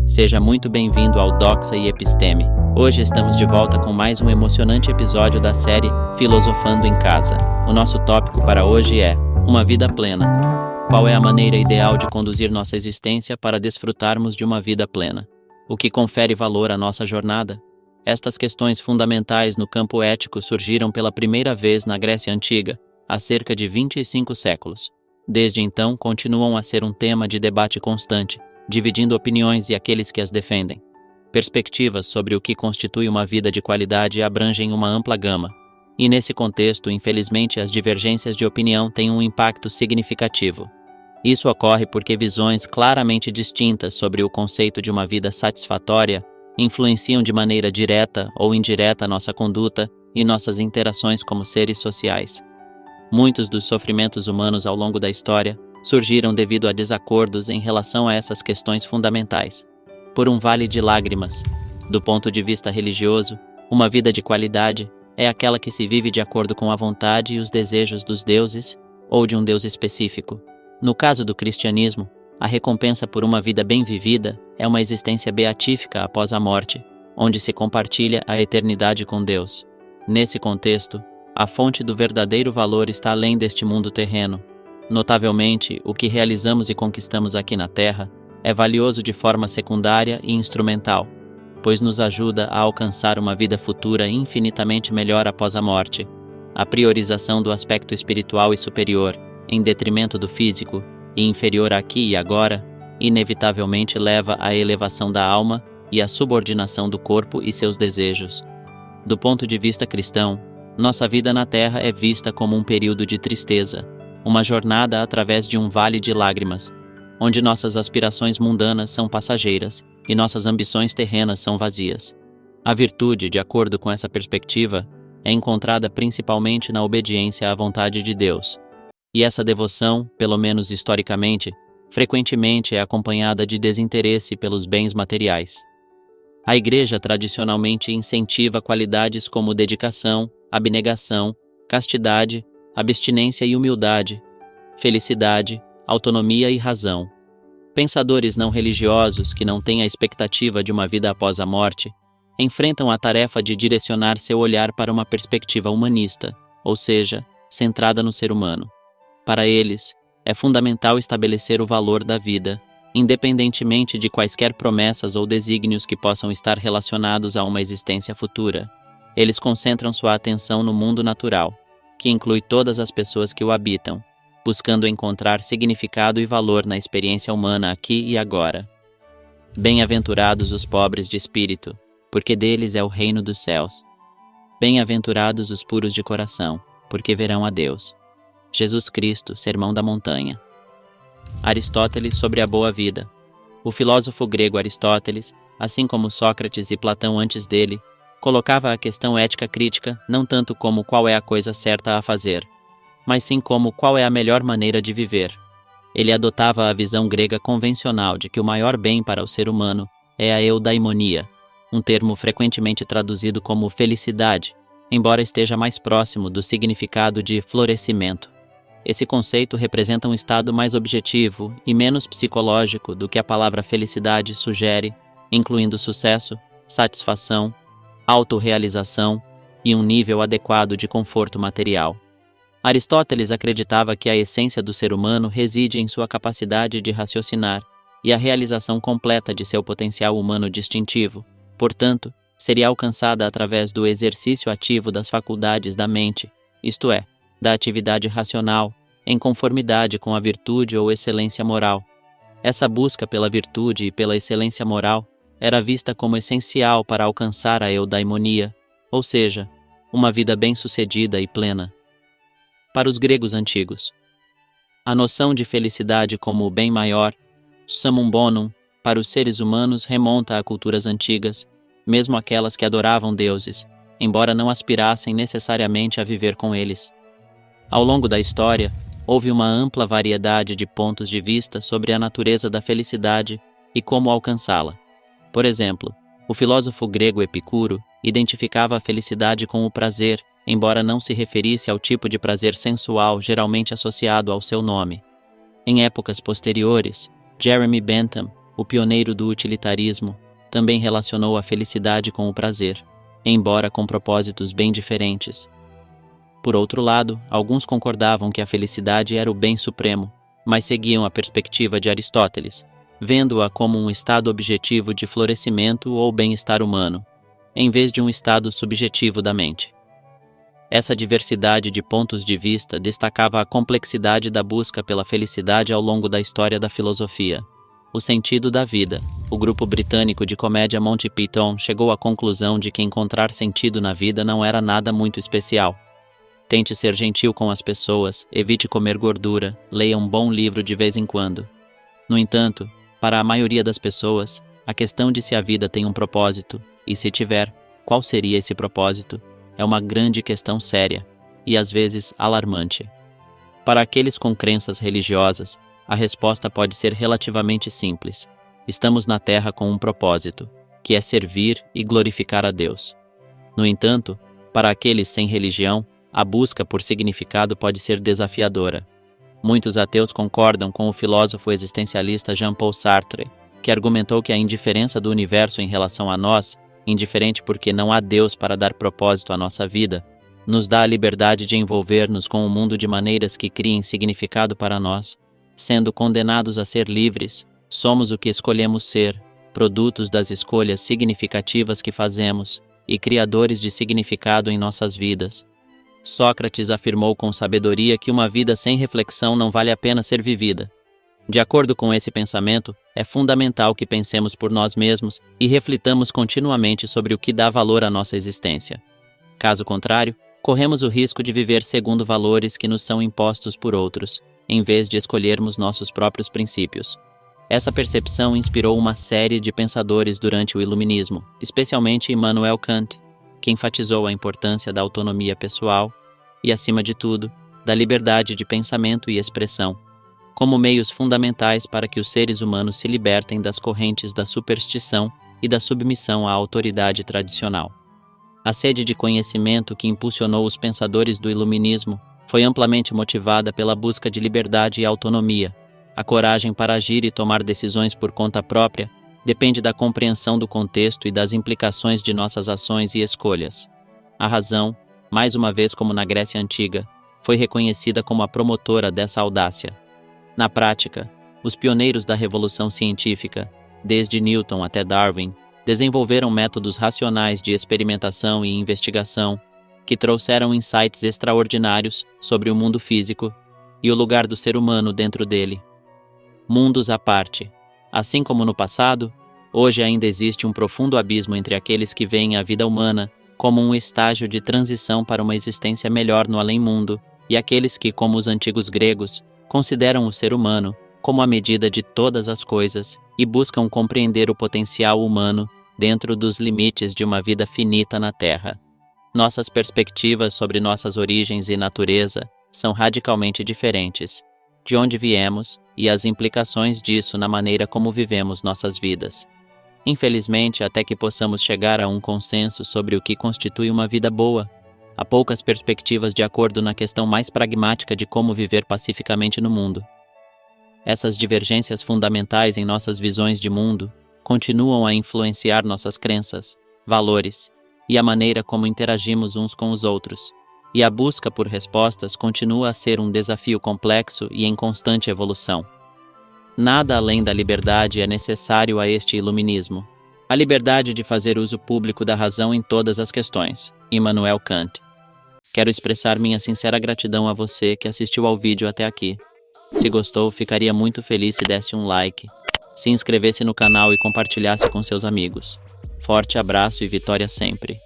Seja muito bem-vindo ao Doxa e Episteme. Hoje estamos de volta com mais um emocionante episódio da série Filosofando em Casa. O nosso tópico para hoje é uma vida plena. Qual é a maneira ideal de conduzir nossa existência para desfrutarmos de uma vida plena? O que confere valor à nossa jornada? Estas questões fundamentais no campo ético surgiram pela primeira vez na Grécia Antiga, há cerca de 25 séculos. Desde então, continuam a ser um tema de debate constante, dividindo opiniões e aqueles que as defendem. Perspectivas sobre o que constitui uma vida de qualidade abrangem uma ampla gama, e nesse contexto, infelizmente, as divergências de opinião têm um impacto significativo. Isso ocorre porque visões claramente distintas sobre o conceito de uma vida satisfatória influenciam de maneira direta ou indireta nossa conduta e nossas interações como seres sociais. Muitos dos sofrimentos humanos ao longo da história surgiram devido a desacordos em relação a essas questões fundamentais. Por um vale de lágrimas. Do ponto de vista religioso, uma vida de qualidade é aquela que se vive de acordo com a vontade e os desejos dos deuses ou de um Deus específico. No caso do cristianismo, a recompensa por uma vida bem vivida é uma existência beatífica após a morte, onde se compartilha a eternidade com Deus. Nesse contexto, a fonte do verdadeiro valor está além deste mundo terreno. Notavelmente, o que realizamos e conquistamos aqui na Terra é valioso de forma secundária e instrumental, pois nos ajuda a alcançar uma vida futura infinitamente melhor após a morte. A priorização do aspecto espiritual e superior, em detrimento do físico e inferior aqui e agora, inevitavelmente leva à elevação da alma e à subordinação do corpo e seus desejos. Do ponto de vista cristão, nossa vida na Terra é vista como um período de tristeza, uma jornada através de um vale de lágrimas, onde nossas aspirações mundanas são passageiras e nossas ambições terrenas são vazias. A virtude, de acordo com essa perspectiva, é encontrada principalmente na obediência à vontade de Deus. E essa devoção, pelo menos historicamente, frequentemente é acompanhada de desinteresse pelos bens materiais. A Igreja tradicionalmente incentiva qualidades como dedicação, abnegação, castidade, abstinência e humildade, felicidade, autonomia e razão. Pensadores não religiosos que não têm a expectativa de uma vida após a morte enfrentam a tarefa de direcionar seu olhar para uma perspectiva humanista, ou seja, centrada no ser humano. Para eles, é fundamental estabelecer o valor da vida, independentemente de quaisquer promessas ou desígnios que possam estar relacionados a uma existência futura. Eles concentram sua atenção no mundo natural, que inclui todas as pessoas que o habitam, buscando encontrar significado e valor na experiência humana aqui e agora. Bem-aventurados os pobres de espírito, porque deles é o reino dos céus. Bem-aventurados os puros de coração, porque verão a Deus. Jesus Cristo, Sermão da Montanha. Aristóteles sobre a boa vida. O filósofo grego Aristóteles, assim como Sócrates e Platão antes dele, colocava a questão ética crítica não tanto como qual é a coisa certa a fazer, mas sim como qual é a melhor maneira de viver. Ele adotava a visão grega convencional de que o maior bem para o ser humano é a eudaimonia, um termo frequentemente traduzido como felicidade, embora esteja mais próximo do significado de florescimento. Esse conceito representa um estado mais objetivo e menos psicológico do que a palavra felicidade sugere, incluindo sucesso, satisfação, autorrealização e um nível adequado de conforto material. Aristóteles acreditava que a essência do ser humano reside em sua capacidade de raciocinar e a realização completa de seu potencial humano distintivo, portanto, seria alcançada através do exercício ativo das faculdades da mente, isto é, da atividade racional, em conformidade com a virtude ou excelência moral. Essa busca pela virtude e pela excelência moral era vista como essencial para alcançar a eudaimonia, ou seja, uma vida bem-sucedida e plena. Para os gregos antigos, a noção de felicidade como o bem maior, summum bonum, para os seres humanos remonta a culturas antigas, mesmo aquelas que adoravam deuses, embora não aspirassem necessariamente a viver com eles. Ao longo da história, houve uma ampla variedade de pontos de vista sobre a natureza da felicidade e como alcançá-la. Por exemplo, o filósofo grego Epicuro identificava a felicidade com o prazer, embora não se referisse ao tipo de prazer sensual geralmente associado ao seu nome. Em épocas posteriores, Jeremy Bentham, o pioneiro do utilitarismo, também relacionou a felicidade com o prazer, embora com propósitos bem diferentes. Por outro lado, alguns concordavam que a felicidade era o bem supremo, mas seguiam a perspectiva de Aristóteles, vendo-a como um estado objetivo de florescimento ou bem-estar humano, em vez de um estado subjetivo da mente. Essa diversidade de pontos de vista destacava a complexidade da busca pela felicidade ao longo da história da filosofia. O sentido da vida. O grupo britânico de comédia Monty Python chegou à conclusão de que encontrar sentido na vida não era nada muito especial. Tente ser gentil com as pessoas, evite comer gordura, leia um bom livro de vez em quando. No entanto, para a maioria das pessoas, a questão de se a vida tem um propósito, e se tiver, qual seria esse propósito, é uma grande questão séria, e às vezes alarmante. Para aqueles com crenças religiosas, a resposta pode ser relativamente simples. Estamos na Terra com um propósito, que é servir e glorificar a Deus. No entanto, para aqueles sem religião, a busca por significado pode ser desafiadora. Muitos ateus concordam com o filósofo existencialista Jean-Paul Sartre, que argumentou que a indiferença do universo em relação a nós, indiferente porque não há Deus para dar propósito à nossa vida, nos dá a liberdade de envolver-nos com o mundo de maneiras que criem significado para nós. Sendo condenados a ser livres, somos o que escolhemos ser, produtos das escolhas significativas que fazemos e criadores de significado em nossas vidas. Sócrates afirmou com sabedoria que uma vida sem reflexão não vale a pena ser vivida. De acordo com esse pensamento, é fundamental que pensemos por nós mesmos e reflitamos continuamente sobre o que dá valor à nossa existência. Caso contrário, corremos o risco de viver segundo valores que nos são impostos por outros, em vez de escolhermos nossos próprios princípios. Essa percepção inspirou uma série de pensadores durante o Iluminismo, especialmente Immanuel Kant, que enfatizou a importância da autonomia pessoal e, acima de tudo, da liberdade de pensamento e expressão, como meios fundamentais para que os seres humanos se libertem das correntes da superstição e da submissão à autoridade tradicional. A sede de conhecimento que impulsionou os pensadores do Iluminismo foi amplamente motivada pela busca de liberdade e autonomia. A coragem para agir e tomar decisões por conta própria depende da compreensão do contexto e das implicações de nossas ações e escolhas. A razão, mais uma vez como na Grécia Antiga, foi reconhecida como a promotora dessa audácia. Na prática, os pioneiros da revolução científica, desde Newton até Darwin, desenvolveram métodos racionais de experimentação e investigação que trouxeram insights extraordinários sobre o mundo físico e o lugar do ser humano dentro dele. Mundos à parte. Assim como no passado, hoje ainda existe um profundo abismo entre aqueles que veem a vida humana como um estágio de transição para uma existência melhor no além-mundo e aqueles que, como os antigos gregos, consideram o ser humano como a medida de todas as coisas e buscam compreender o potencial humano dentro dos limites de uma vida finita na Terra. Nossas perspectivas sobre nossas origens e natureza são radicalmente diferentes, de onde viemos e as implicações disso na maneira como vivemos nossas vidas. Infelizmente, até que possamos chegar a um consenso sobre o que constitui uma vida boa, há poucas perspectivas de acordo na questão mais pragmática de como viver pacificamente no mundo. Essas divergências fundamentais em nossas visões de mundo continuam a influenciar nossas crenças, valores e a maneira como interagimos uns com os outros, e a busca por respostas continua a ser um desafio complexo e em constante evolução. Nada além da liberdade é necessário a este iluminismo. A liberdade de fazer uso público da razão em todas as questões. Immanuel Kant. Quero expressar minha sincera gratidão a você que assistiu ao vídeo até aqui. Se gostou, ficaria muito feliz se desse um like, se inscrevesse no canal e compartilhasse com seus amigos. Forte abraço e vitória sempre!